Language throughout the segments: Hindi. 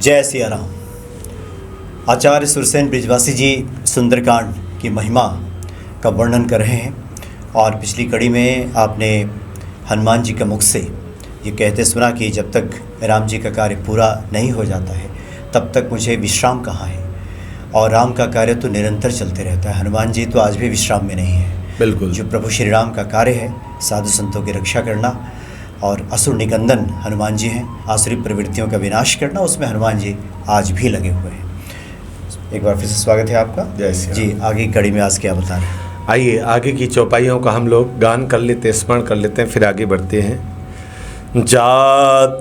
जय सिया राम। आचार्य सुरसेन बृजवासी जी सुंदरकांड की महिमा का वर्णन कर रहे हैं और पिछली कड़ी में आपने हनुमान जी के मुख से ये कहते सुना कि जब तक राम जी का कार्य पूरा नहीं हो जाता है तब तक मुझे विश्राम कहाँ है। और राम का कार्य तो निरंतर चलते रहता है। हनुमान जी तो आज भी विश्राम में नहीं है। बिल्कुल, जो प्रभु श्री राम का कार्य है साधु संतों की रक्षा करना और असुर निकंदन हनुमान जी हैं, आसुरी प्रवृत्तियों का विनाश करना, उसमें हनुमान जी आज भी लगे हुए हैं। एक बार फिर से स्वागत है आपका। जय श्री राम। जी, आगे की कड़ी में आज क्या बता रहे हैं? आइए आगे की चौपाइयों का हम लोग गान कर लेते हैं, स्मरण कर लेते हैं, फिर आगे बढ़ते हैं। जात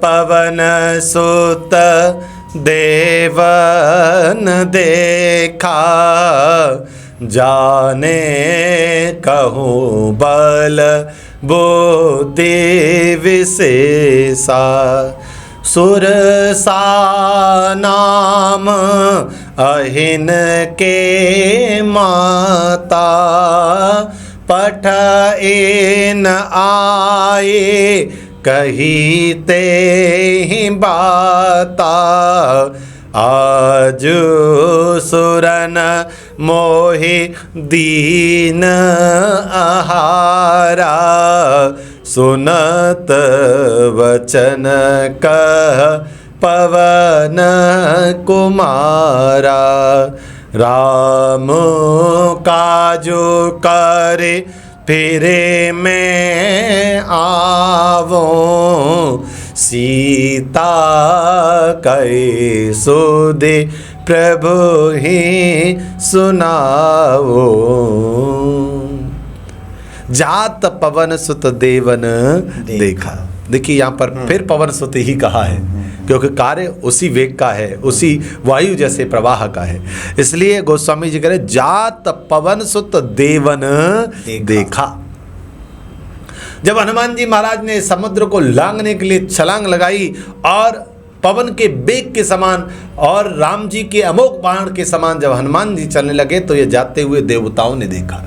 पवन सुत देवन देखा, जाने कहूँ बल बुद्धि विशेषा, सुरसा नाम अहिन के माता, पठ इन आए कहीते ही बाता, आज सुरन मोहि दीन आहारा, सुनत वचन कह पवन कुमारा, राम काजु करे फिरे में आवो, सीता कई सुधि प्रभु ही सुनाओ, जात पवन सुत देवन देखा। देखिए यहाँ पर फिर पवन सुत ही कहा है क्योंकि कार्य उसी वेग का है, उसी वायु जैसे प्रवाह का है। इसलिए गोस्वामी जी कह रहे जात पवन सुत देवन देखा। जब हनुमान जी महाराज ने समुद्र को लांघने के लिए छलांग लगाई और पवन के बेग के समान और राम जी के अमोघ बाण के समान जब हनुमान जी चलने लगे तो ये जाते हुए देवताओं ने देखा।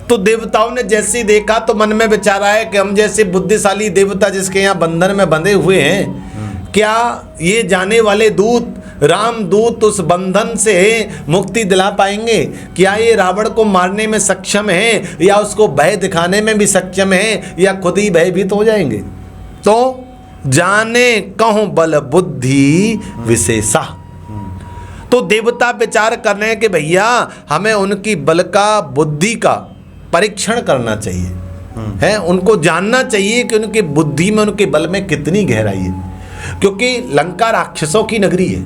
तो देवताओं ने जैसे ही देखा तो मन में विचार आया कि हम जैसे बुद्धिशाली देवता जिसके यहाँ बंधन में बंधे हुए हैं, क्या ये जाने वाले दूत राम दूत उस बंधन से मुक्ति दिला पाएंगे? क्या ये रावण को मारने में सक्षम है या उसको भय दिखाने में भी सक्षम है या खुद ही भयभीत हो जाएंगे? तो जाने कहूँ बल बुद्धि विशेषा। तो देवता विचार कर रहे हैं कि भैया हमें उनकी बल का बुद्धि का परीक्षण करना चाहिए, है उनको जानना चाहिए कि उनकी बुद्धि में उनके बल में कितनी गहराई है। क्योंकि लंका राक्षसों की नगरी है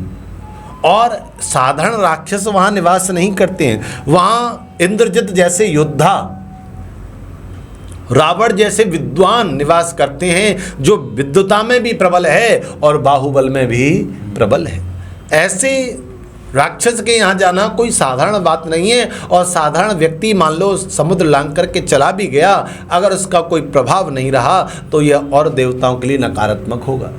और साधारण राक्षस वहां निवास नहीं करते हैं। वहां इंद्रजित जैसे योद्धा, रावण जैसे विद्वान निवास करते हैं जो विद्वता में भी प्रबल है और बाहुबल में भी प्रबल है। ऐसे राक्षस के यहाँ जाना कोई साधारण बात नहीं है। और साधारण व्यक्ति मान लो समुद्र लांघ करके चला भी गया, अगर उसका कोई प्रभाव नहीं रहा तो यह और देवताओं के लिए नकारात्मक होगा।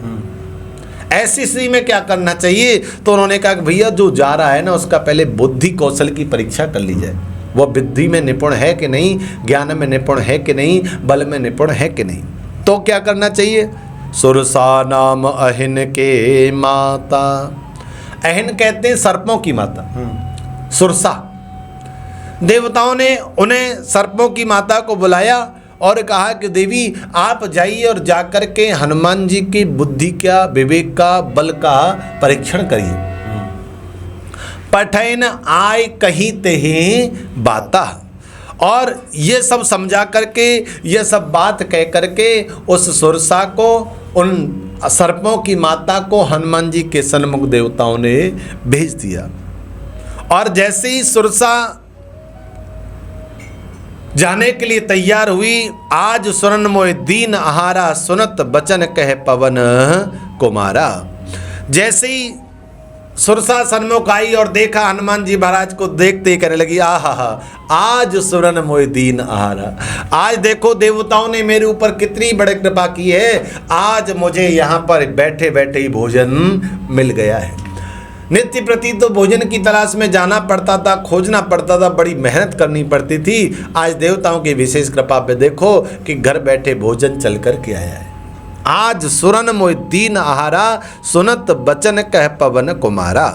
ऐसी स्थिति में क्या करना चाहिए? तो उन्होंने कहा कि भैया जो जा रहा है ना उसका पहले बुद्धि कौशल की परीक्षा कर ली जाए। वह बुद्धि में निपुण है कि नहीं, ज्ञान में निपुण है कि नहीं, बल में निपुण है कि नहीं। तो क्या करना चाहिए? सुरसा नाम अहिन के माता। अहिन कहते हैं सर्पों की माता, सुरसा। देवताओं ने उन्हें सर्पों की माता को बुलाया और कहा कि देवी आप जाइए और जाकर के हनुमान जी की बुद्धि का, विवेक का, बल का परीक्षण करिए। पठैन आय कही तेहि बाता। और ये सब समझा करके, ये सब बात कह करके उस सुरसा को, उन सर्पों की माता को हनुमान जी के सन्मुख देवताओं ने भेज दिया। और जैसे ही सुरसा जाने के लिए तैयार हुई, आज सुरन मोय दीन आहारा, सुनत बचन कह पवन कुमारा। जैसे ही सुरसा सन्मुख आई और देखा हनुमान जी महाराज को, देखते ही कहने लगी आहा आज सुरन मोय दीन आहारा। आज देखो देवताओं ने मेरे ऊपर कितनी बड़ी कृपा की है, आज मुझे यहाँ पर बैठे बैठे ही भोजन मिल गया है। नित्य प्रति तो भोजन की तलाश में जाना पड़ता था, खोजना पड़ता था, बड़ी मेहनत करनी पड़ती थी। आज देवताओं की विशेष कृपा पे देखो कि घर बैठे भोजन चल कर के आया है। आज सुरन मोय दीन आहारा, सुनत बचन कह पवन कुमारा।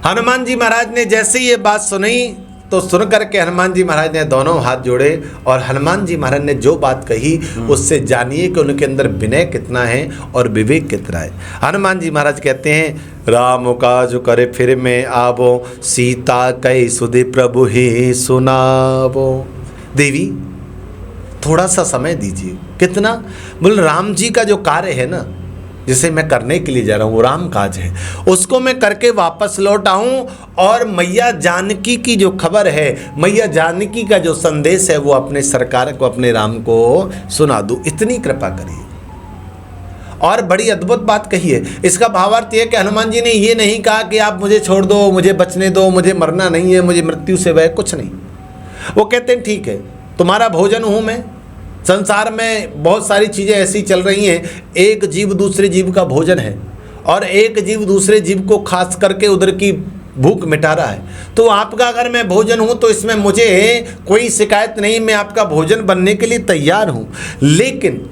हनुमान जी महाराज ने जैसे ये बात सुनी तो सुन करके हनुमान जी महाराज ने दोनों हाथ जोड़े और हनुमान जी महाराज ने जो बात कही उससे जानिए कि उनके अंदर विनय कितना है और विवेक कितना है। हनुमान जी महाराज कहते हैं, राम काज करे फिर में आवो, सीता कई सुधि प्रभु ही सुनावो। देवी थोड़ा सा समय दीजिए। कितना? बोले राम जी का जो कार्य है ना, जिसे मैं करने के लिए जा रहा हूँ, वो राम काज है, उसको मैं करके वापस लौट आऊँ और मैया जानकी की जो खबर है, मैया जानकी का जो संदेश है, वो अपने सरकार को, अपने राम को सुना दूँ। इतनी कृपा करिए। और बड़ी अद्भुत बात कही है। इसका भावार्थ ये है कि हनुमान जी ने ये नहीं कहा कि आप मुझे छोड़ दो, मुझे बचने दो, मुझे मरना नहीं है, मुझे मृत्यु से वह कुछ नहीं। वो कहते हैं ठीक है, तुम्हारा भोजन हूँ मैं। संसार में बहुत सारी चीज़ें ऐसी चल रही हैं, एक जीव दूसरे जीव का भोजन है और एक जीव दूसरे जीव को खास करके उधर की भूख मिटा रहा है। तो आपका अगर मैं भोजन हूँ तो इसमें मुझे कोई शिकायत नहीं, मैं आपका भोजन बनने के लिए तैयार हूँ। लेकिन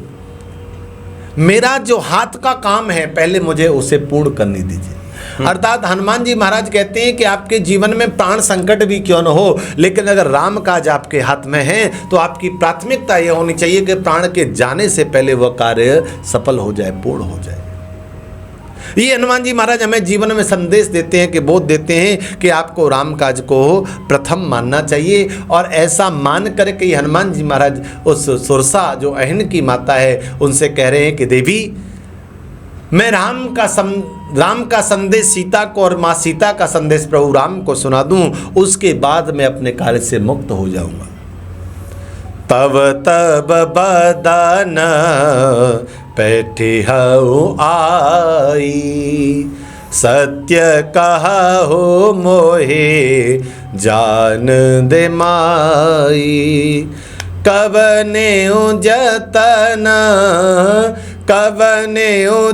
मेरा जो हाथ का काम है पहले मुझे उसे पूर्ण करने दीजिए। अर्थात हनुमान जी महाराज कहते हैं कि आपके जीवन में प्राण संकट भी क्यों न हो, लेकिन अगर राम काज आपके हाथ में है तो आपकी प्राथमिकता यह होनी चाहिए कि प्राण के जाने से पहले वह कार्य सफल हो जाए, पूर्ण हो जाए। ये हनुमान जी महाराज हमें जीवन में संदेश देते हैं कि बोध देते हैं कि आपको राम काज को प्रथम मानना चाहिए। और ऐसा मान करके हनुमान जी महाराज उस सुरसा जो अहिन की माता है उनसे कह रहे हैं कि देवी, मैं राम का संदेश सीता को और माँ सीता का संदेश प्रभु राम को सुना दूं, उसके बाद मैं अपने कार्य से मुक्त हो जाऊंगा। तब तब बदन पैठिहउ आई, सत्य कहु मोहे जान दे माई। कवने जतना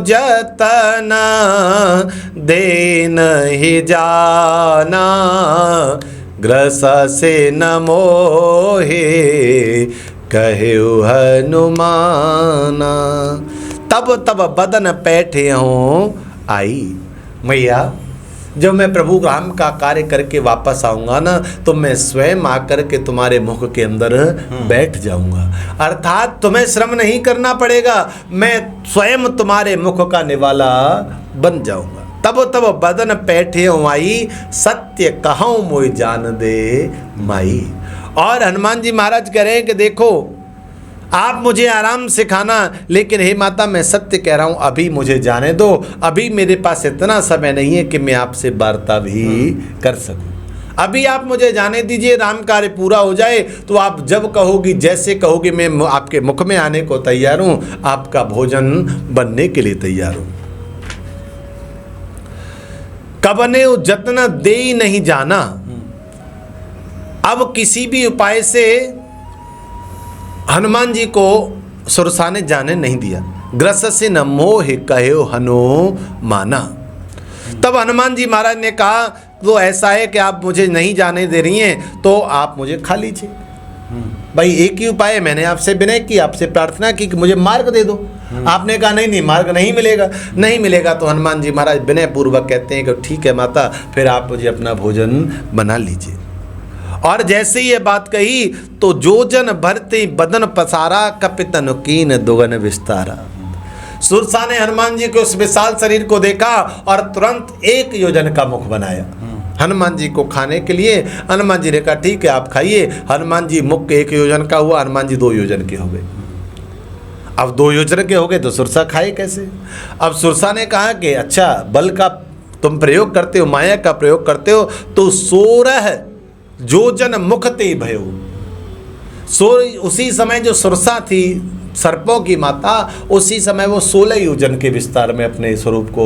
जतना दे नहीं जाना, ग्रस से न मोहे कहे हनुमाना। तब तब बदन पैठे हों आई। मैया, जब मैं प्रभु राम का कार्य करके वापस आऊँगा ना, तो मैं स्वयं आकर के तुम्हारे मुख के अंदर बैठ जाऊँगा। अर्थात तुम्हें श्रम नहीं करना पड़ेगा, मैं स्वयं तुम्हारे मुख का निवाला बन जाऊँगा। तब तब बदन पैठे आई, सत्य कहूँ मोय जान दे माई। और हनुमान जी महाराज कह रहे हैं कि देखो, आप मुझे आराम सिखाना, लेकिन हे माता मैं सत्य कह रहा हूँ, अभी मुझे जाने दो। अभी मेरे पास इतना समय नहीं है कि मैं आपसे वार्ता भी कर सकूं। अभी आप मुझे जाने दीजिए, राम कार्य पूरा हो जाए तो आप जब कहोगी, जैसे कहोगी, मैं आपके मुख में आने को तैयार हूँ, आपका भोजन बनने के लिए तैयार हूँ। कबने जतना दे ही नहीं जाना। अब किसी भी उपाय से हनुमान जी को सुरसा ने जाने नहीं दिया। ग्रस से न मोह कहो हनुमाना। तब हनुमान जी महाराज ने कहा, तो ऐसा है कि आप मुझे नहीं जाने दे रही हैं तो आप मुझे खा लीजिए। भाई एक ही उपाय है, मैंने आपसे विनय की, आपसे प्रार्थना की कि मुझे मार्ग दे दो। आपने कहा नहीं नहीं, मार्ग नहीं मिलेगा, नहीं मिलेगा। तो हनुमान जी महाराज विनय पूर्वक कहते हैं कि ठीक है माता, फिर आप मुझे अपना भोजन बना लीजिए। और जैसे ये बात कही तो जोजन भरते बदन पसारा, कपितन कीन दुगन विस्तारा। सुरसा ने हनुमान जी के उस विशाल शरीर को देखा और तुरंत 1 योजन का मुख बनाया हनुमान जी को खाने के लिए। हनुमान जी ने कहा ठीक है आप खाइए। हनुमान जी मुख 1 योजन का हुआ, हनुमान जी 2 योजन के हो गए। अब 2 योजन के हो गए तो सुरसा खाए कैसे? अब सुरसा ने कहा कि अच्छा, बल का तुम प्रयोग करते हो, माया का प्रयोग करते हो, तो 16 जोजन मुख ते भयो। उसी समय जो सुरसा थी सर्पों की माता, उसी समय वो 16 योजन के विस्तार में अपने स्वरूप को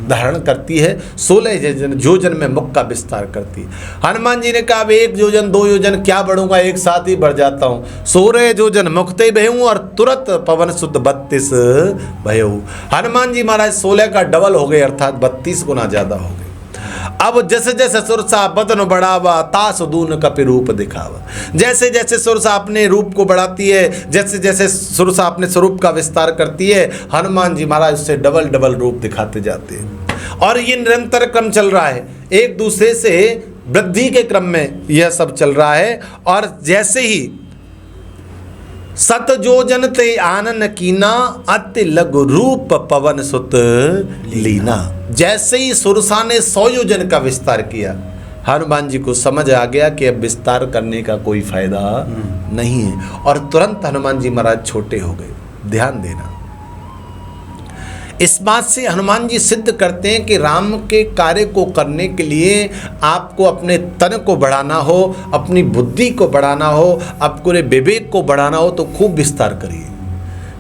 धारण करती है। 16 योजन में मुख का विस्तार करती है। हनुमान जी ने कहा अब 1 योजन 2 योजन क्या बढ़ूंगा, एक साथ ही बढ़ जाता हूँ। 16 योजन मुखते भयऊ और तुरंत पवन शुद्ध 32 भयऊ। हनुमान जी महाराज 16 का डबल हो गए, अर्थात 32 गुना ज्यादा हो गए। अब जैसे जैसे सुरसा बदन बढ़ावा तास दून कपि रूप दिखावा। जैसे जैसे सुरसा अपने रूप को बढ़ाती है, जैसे जैसे सुरसा अपने स्वरूप का विस्तार करती है, हनुमान जी महाराज उससे डबल डबल रूप दिखाते जाते हैं। और ये निरंतर क्रम चल रहा है, एक दूसरे से वृद्धि के क्रम में यह सब चल रहा है। और जैसे ही सत जोजन ते आनन कीना अति लघु रूप पवन सुत लीना। जैसे ही सुरसा ने 100 योजन का विस्तार किया, हनुमान जी को समझ आ गया कि अब विस्तार करने का कोई फायदा नहीं है, और तुरंत हनुमान जी महाराज छोटे हो गए। ध्यान देना, इस बात से हनुमान जी सिद्ध करते हैं कि राम के कार्य को करने के लिए आपको अपने तन को बढ़ाना हो, अपनी बुद्धि को बढ़ाना हो, आपको विवेक को बढ़ाना हो तो खूब विस्तार करिए।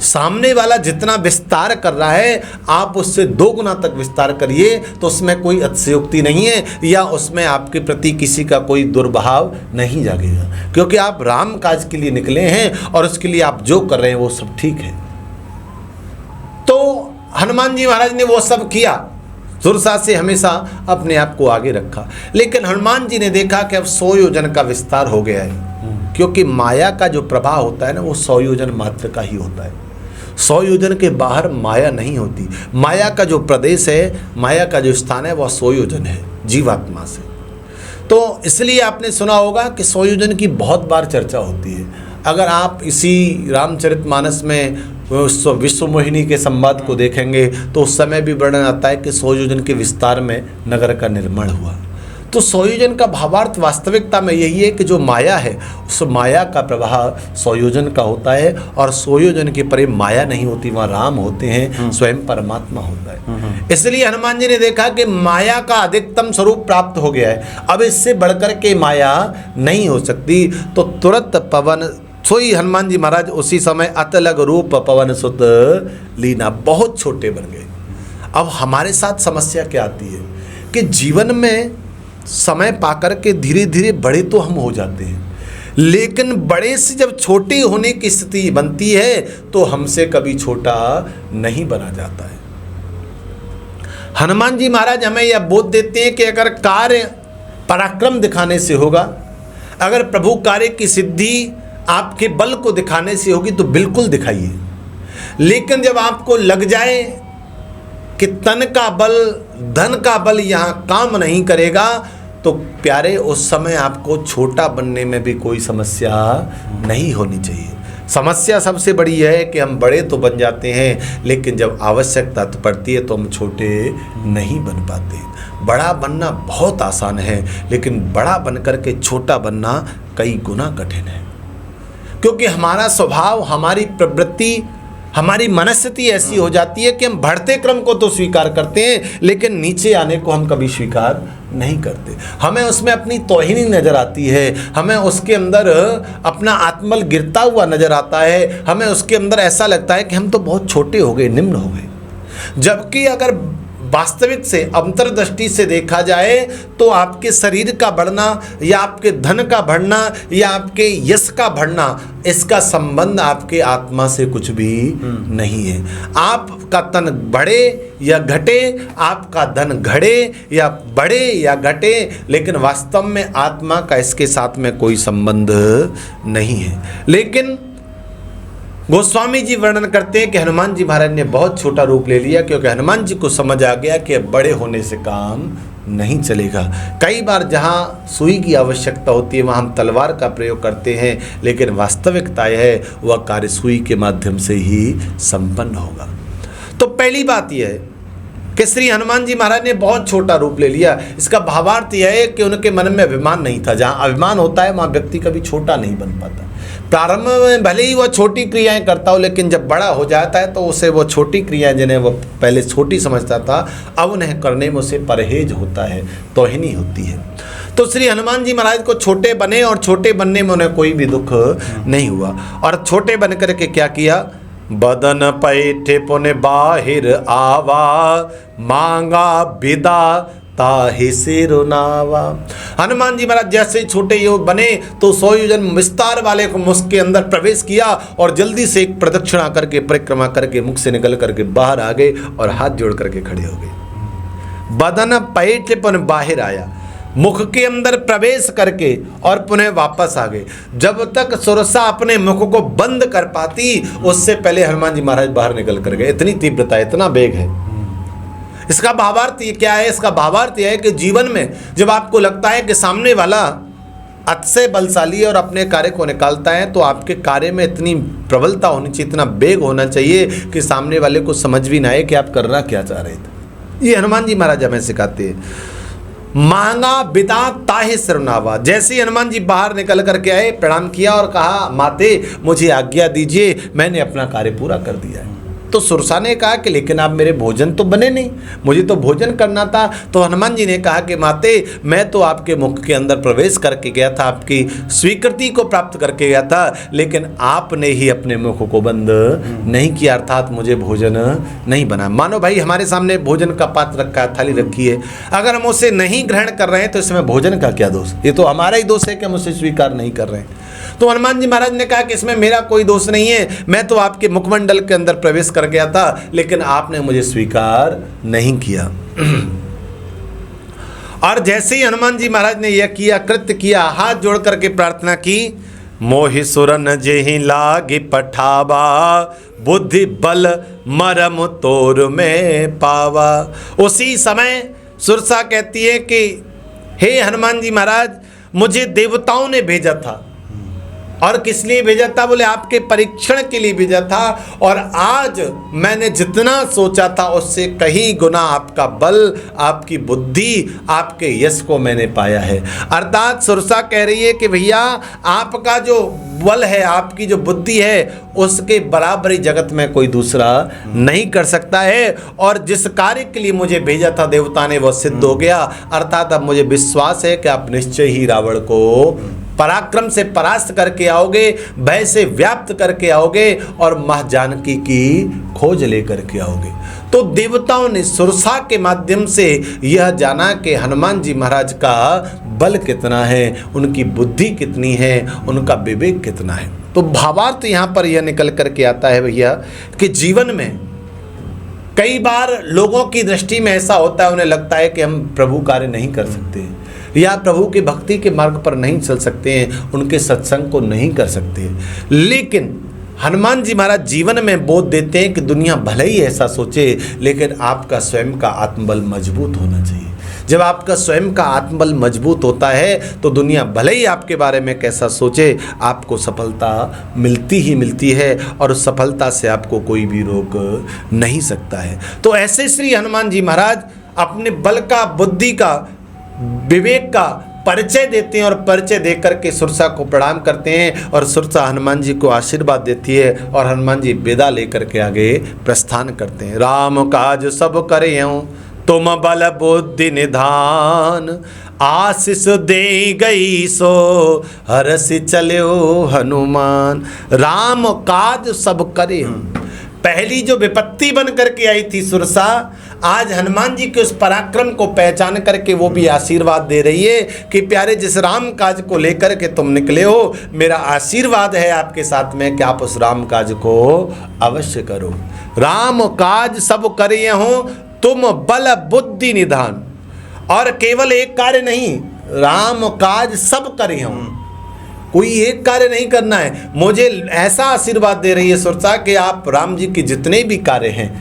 सामने वाला जितना विस्तार कर रहा है आप उससे 2 गुना तक विस्तार करिए, तो उसमें कोई अतिशयोक्ति नहीं है या उसमें आपके प्रति किसी का कोई दुर्भाव नहीं जागेगा, क्योंकि आप राम काज के लिए निकले हैं और उसके लिए आप जो कर रहे हैं वो सब ठीक है। तो हनुमान जी महाराज ने वो सब किया, सुरसा से हमेशा अपने आप को आगे रखा। लेकिन हनुमान जी ने देखा कि अब 100 योजन का विस्तार हो गया है, क्योंकि माया का जो प्रभाव होता है ना वो 100 योजन मात्र का ही होता है। 100 योजन के बाहर माया नहीं होती। माया का जो प्रदेश है, माया का जो स्थान है वह 100 योजन है जीवात्मा से। तो इसलिए आपने सुना होगा कि 100 योजन की बहुत बार चर्चा होती है। अगर आप इसी रामचरितमानस में विश्व मोहिनी के संवाद को देखेंगे तो उस समय भी वर्णन आता है कि 100 योजन के विस्तार में नगर का निर्माण हुआ। तो 100 योजन का भावार्थ वास्तविकता में यही है कि जो माया है उस माया का प्रवाह 100 योजन का होता है, और 100 योजन के परे माया नहीं होती, वहाँ राम होते हैं, स्वयं परमात्मा होता है। इसलिए हनुमान जी ने देखा कि माया का अधिकतम स्वरूप प्राप्त हो गया है, अब इससे बढ़कर के माया नहीं हो सकती। तो तुरंत पवन सोई हनुमान जी महाराज उसी समय अतलग रूप पवन सुत लीना, बहुत छोटे बन गए। अब हमारे साथ समस्या क्या आती है कि जीवन में समय पाकर के धीरे धीरे बड़े तो हम हो जाते हैं, लेकिन बड़े से जब छोटे होने की स्थिति बनती है तो हमसे कभी छोटा नहीं बना जाता है। हनुमान जी महाराज हमें यह बोध देते हैं कि अगर कार्य पराक्रम दिखाने से होगा, अगर प्रभु कार्य की सिद्धि आपके बल को दिखाने से होगी तो बिल्कुल दिखाइए, लेकिन जब आपको लग जाए कि तन का बल, धन का बल यहाँ काम नहीं करेगा तो प्यारे उस समय आपको छोटा बनने में भी कोई समस्या नहीं होनी चाहिए। समस्या सबसे बड़ी है कि हम बड़े तो बन जाते हैं, लेकिन जब आवश्यकता तो पड़ती है तो हम छोटे नहीं बन पाते। बड़ा बनना बहुत आसान है, लेकिन बड़ा बनकर के छोटा बनना कई गुना कठिन है, क्योंकि हमारा स्वभाव, हमारी प्रवृत्ति, हमारी मनस्थिति ऐसी हो जाती है कि हम बढ़ते क्रम को तो स्वीकार करते हैं, लेकिन नीचे आने को हम कभी स्वीकार नहीं करते। हमें उसमें अपनी तौहीनी नज़र आती है, हमें उसके अंदर अपना आत्मबल गिरता हुआ नज़र आता है, हमें उसके अंदर ऐसा लगता है कि हम तो बहुत छोटे हो गए, निम्न हो गए। जबकि अगर वास्तविक से अंतर्दृष्टि से देखा जाए तो आपके शरीर का बढ़ना या आपके धन का बढ़ना या आपके यश का बढ़ना, इसका संबंध आपके आत्मा से कुछ भी नहीं है। आपका तन बढ़े या घटे, आपका धन घड़े या बढ़े या घटे, लेकिन वास्तव में आत्मा का इसके साथ में कोई संबंध नहीं है। लेकिन गोस्वामी जी वर्णन करते हैं कि हनुमान जी महाराज ने बहुत छोटा रूप ले लिया, क्योंकि हनुमान जी को समझ आ गया कि बड़े होने से काम नहीं चलेगा। कई बार जहाँ सुई की आवश्यकता होती है वहाँ हम तलवार का प्रयोग करते हैं, लेकिन वास्तविकता यह है वह कार्य सुई के माध्यम से ही संपन्न होगा। तो पहली बात यह है कि श्री हनुमान जी महाराज ने बहुत छोटा रूप ले लिया। इसका भावार्थ यह है कि उनके मन में अभिमान नहीं था। जहाँ अभिमान होता है वहाँ व्यक्ति कभी छोटा नहीं बन पाता। प्रारंभ में भले ही वह छोटी क्रियाएं करता हो, लेकिन जब बड़ा हो जाता है तो उसे वो छोटी क्रियाएं जिन्हें वह पहले छोटी समझता था, अब उन्हें करने में उसे परहेज होता है, तौहीनी होती है। तो श्री हनुमान जी महाराज को छोटे बने और छोटे बनने में उन्हें कोई भी दुख नहीं हुआ। और छोटे बन करके क्या किया? बदन पैठे पुन बाहिर आवा, मांगा विदा ताहि सिरुनावा। हनुमान जी महाराज जैसे छोटे योग बने तो 100 योजन विस्तार वाले को मुख के अंदर प्रवेश किया और जल्दी से एक प्रदक्षिणा करके, परिक्रमा करके मुख से निकल करके बाहर आ गए और हाथ जोड़ करके खड़े हो गए। बदन पैठ पुनः बाहर आया, मुख के अंदर प्रवेश करके और पुनः वापस आ गए। जब तक सुरसा अपने मुख को बंद कर पाती, उससे पहले हनुमान जी महाराज बाहर निकल कर गए। इतनी तीव्रता, इतना वेग है। इसका भावार्थ ये क्या है? इसका भावार्थ यह है कि जीवन में जब आपको लगता है कि सामने वाला अतिशय बलशाली और अपने कार्य को निकालता है, तो आपके कार्य में इतनी प्रबलता होनी चाहिए, इतना वेग होना चाहिए कि सामने वाले को समझ भी ना आए कि आप करना क्या चाह रहे थे। ये हनुमान जी महाराज हमें सिखाते हैं। मांगा बिदा ताहे सिरनावा। जैसे ही हनुमान जी बाहर निकल करके आए, प्रणाम किया और कहा, माते मुझे आज्ञा दीजिए, मैंने अपना कार्य पूरा कर दिया है। तो सुरसा ने कहा कि लेकिन आप मेरे भोजन तो बने नहीं, मुझे तो भोजन करना था। तो हनुमान जी ने कहा कि माते, मैं तो आपके मुख के अंदर प्रवेश करके गया था, आपकी स्वीकृति को प्राप्त करके गया था, लेकिन आपने ही अपने मुख को बंद नहीं किया, अर्थात मुझे भोजन नहीं बना। मानो भाई हमारे सामने भोजन का पात्र रखा है, थाली रखी है, अगर हम उसे नहीं ग्रहण कर रहे हैं तो इसमें भोजन का क्या दोष? ये तो हमारा ही दोष है कि हम उसे स्वीकार नहीं कर रहे हैं। तो हनुमान जी महाराज ने कहा कि इसमें मेरा कोई दोष नहीं है, मैं तो आपके मुखमंडल के अंदर प्रवेश कर गया था, लेकिन आपने मुझे स्वीकार नहीं किया। और जैसे ही हनुमान जी महाराज ने यह किया, कृत्य किया, हाथ जोड़ करके प्रार्थना की, मोहि सुरन जेहि लागे पठावा, बुद्धि बल मरम तोर में पावा। उसी समय सुरसा कहती है कि हे हनुमान जी महाराज, मुझे देवताओं ने भेजा था। और किस लिए भेजा था? बोले आपके परीक्षण के लिए भेजा था, और आज मैंने जितना सोचा था उससे कहीं गुना आपका बल, आपकी बुद्धि, आपके यश को मैंने पाया है। अर्थात सुरसा कह रही है कि भैया आपका जो बल है, आपकी जो बुद्धि है, उसके बराबरी जगत में कोई दूसरा नहीं कर सकता है। और जिस कार्य के लिए मुझे भेजा था देवता ने, वो सिद्ध हो गया। अर्थात अब मुझे विश्वास है कि आप निश्चय ही रावण को पराक्रम से परास्त करके आओगे, भय से व्याप्त करके आओगे, और मां जानकी की खोज लेकर के आओगे। तो देवताओं ने सुरसा के माध्यम से यह जाना कि हनुमान जी महाराज का बल कितना है, उनकी बुद्धि कितनी है, उनका विवेक कितना है। तो भावार्थ यहाँ पर यह निकल करके आता है भैया कि जीवन में कई बार लोगों की दृष्टि में ऐसा होता है, उन्हें लगता है कि हम प्रभु कार्य नहीं कर सकते, या प्रभु की भक्ति के मार्ग पर नहीं चल सकते हैं, उनके सत्संग को नहीं कर सकते। लेकिन हनुमान जी महाराज जीवन में बोध देते हैं कि दुनिया भले ही ऐसा सोचे, लेकिन आपका स्वयं का आत्मबल मजबूत होना चाहिए। जब आपका स्वयं का आत्मबल मजबूत होता है तो दुनिया भले ही आपके बारे में कैसा सोचे, आपको सफलता मिलती ही मिलती है, और उस सफलता से आपको कोई भी रोक नहीं सकता है। तो ऐसे श्री हनुमान जी महाराज अपने बल का, बुद्धि का, विवेक का परिचय देते हैं, और परिचय देकर के सुरसा को प्रणाम करते हैं, और सुरसा हनुमान जी को आशीर्वाद देती है, और हनुमान जी विदा लेकर के आगे प्रस्थान करते हैं। राम काज सब करें तुम बल बुद्धि निधान, आशीष दे गई सो हरस चलो हनुमान। राम काज सब करे। पहली जो विपत्ति बन करके आई थी सुरसा, आज हनुमान जी के उस पराक्रम को पहचान करके वो भी आशीर्वाद दे रही है कि प्यारे, जिस राम काज को लेकर के तुम निकले हो, मेरा आशीर्वाद है आपके साथ में कि आप उस राम काज को अवश्य करो। राम काज सब करे हो तुम बल बुद्धि निधान। और केवल एक कार्य नहीं, राम काज सब करे हो, कोई एक कार्य नहीं करना है। मुझे ऐसा आशीर्वाद दे रही है सुरसा कि आप राम जी के जितने भी कार्य हैं,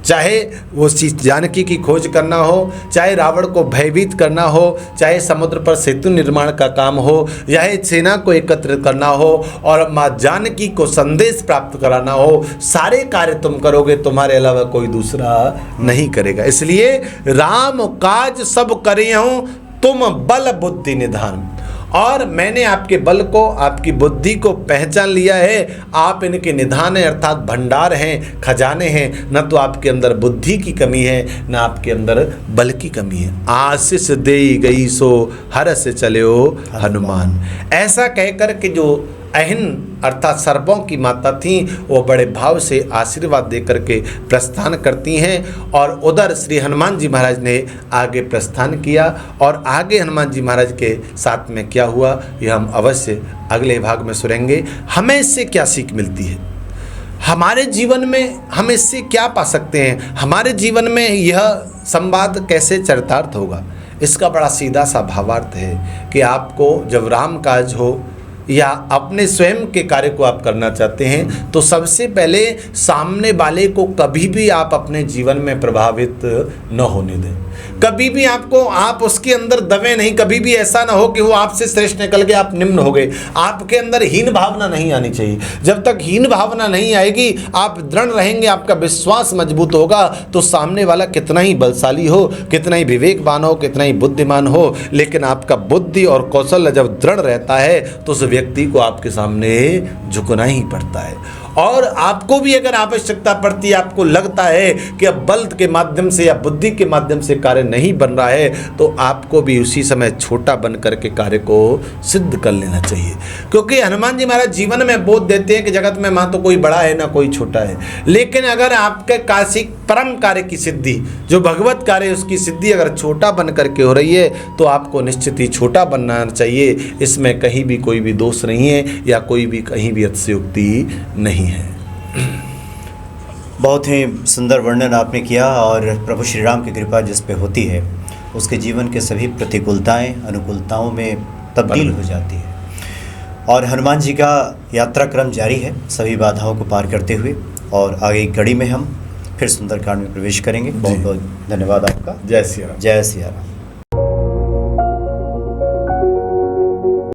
चाहे वो जानकी की खोज करना हो, चाहे रावण को भयभीत करना हो, चाहे समुद्र पर सेतु निर्माण का काम हो, चाहे सेना को एकत्रित करना हो, और माँ जानकी को संदेश प्राप्त कराना हो, सारे कार्य तुम करोगे, तुम्हारे अलावा कोई दूसरा नहीं करेगा। इसलिए राम काज सब करे हूँ तुम बल बुद्धि निधान। और मैंने आपके बल को, आपकी बुद्धि को पहचान लिया है। आप इनके निधान हैं, अर्थात भंडार हैं, खजाने हैं। न तो आपके अंदर बुद्धि की कमी है, न आपके अंदर बल की कमी है। आशीष दे गई सो हरस चलो हनुमान। ऐसा कहकर के जो अहिन अर्थात सर्पों की माता थी, वो बड़े भाव से आशीर्वाद देकर के प्रस्थान करती हैं। और उधर श्री हनुमान जी महाराज ने आगे प्रस्थान किया, और आगे हनुमान जी महाराज के साथ में क्या हुआ, यह हम अवश्य अगले भाग में सुनेंगे। हमें इससे क्या सीख मिलती है, हमारे जीवन में हम इससे क्या पा सकते हैं, हमारे जीवन में यह संवाद कैसे चरितार्थ होगा? इसका बड़ा सीधा सा भावार्थ है कि आपको जब राम काज हो या अपने स्वयं के कार्य को आप करना चाहते हैं तो सबसे पहले सामने वाले को कभी भी आप अपने जीवन में प्रभावित न होने दें। कभी भी आप उसके अंदर दबे नहीं। कभी भी ऐसा ना हो कि वो आपसे श्रेष्ठ निकल के आप निम्न हो गए। आपके अंदर हीन भावना नहीं आनी चाहिए। जब तक हीन भावना नहीं आएगी, आप दृढ़ रहेंगे, आपका विश्वास मजबूत होगा, तो सामने वाला कितना ही बलशाली हो, कितना ही विवेकवान हो, कितना ही बुद्धिमान हो, लेकिन आपका बुद्धि और कौशल जब दृढ़ रहता है तो उस व्यक्ति को आपके सामने झुकना ही पड़ता है। और आपको भी अगर आवश्यकता पड़ती है, आपको लगता है कि अब बल के माध्यम से या बुद्धि के माध्यम से कार्य नहीं बन रहा है, तो आपको भी उसी समय छोटा बन करके कार्य को सिद्ध कर लेना चाहिए। क्योंकि हनुमान जी महाराज जीवन में बोध देते हैं कि जगत में ना तो कोई बड़ा है ना कोई छोटा है, लेकिन अगर आपके काशिक परम कार्य की सिद्धि, जो भगवत कार्य है, उसकी सिद्धि अगर छोटा बन करके हो रही है तो आपको निश्चित ही छोटा बनना चाहिए। इसमें कहीं भी कोई भी दोष नहीं है या कोई भी कहीं भी अतिशयोक्ति नहीं है। बहुत ही सुंदर वर्णन आपने किया। और प्रभु श्री राम की कृपा जिस पे होती है उसके जीवन के सभी प्रतिकूलताएं अनुकूलताओं में तब्दील हो जाती है। और हनुमान जी का यात्रा क्रम जारी है सभी बाधाओं को पार करते हुए, और आगे की कड़ी में हम फिर सुंदरकांड में प्रवेश करेंगे। बहुत बहुत धन्यवाद आपका। जय श्री राम। जय श्री राम।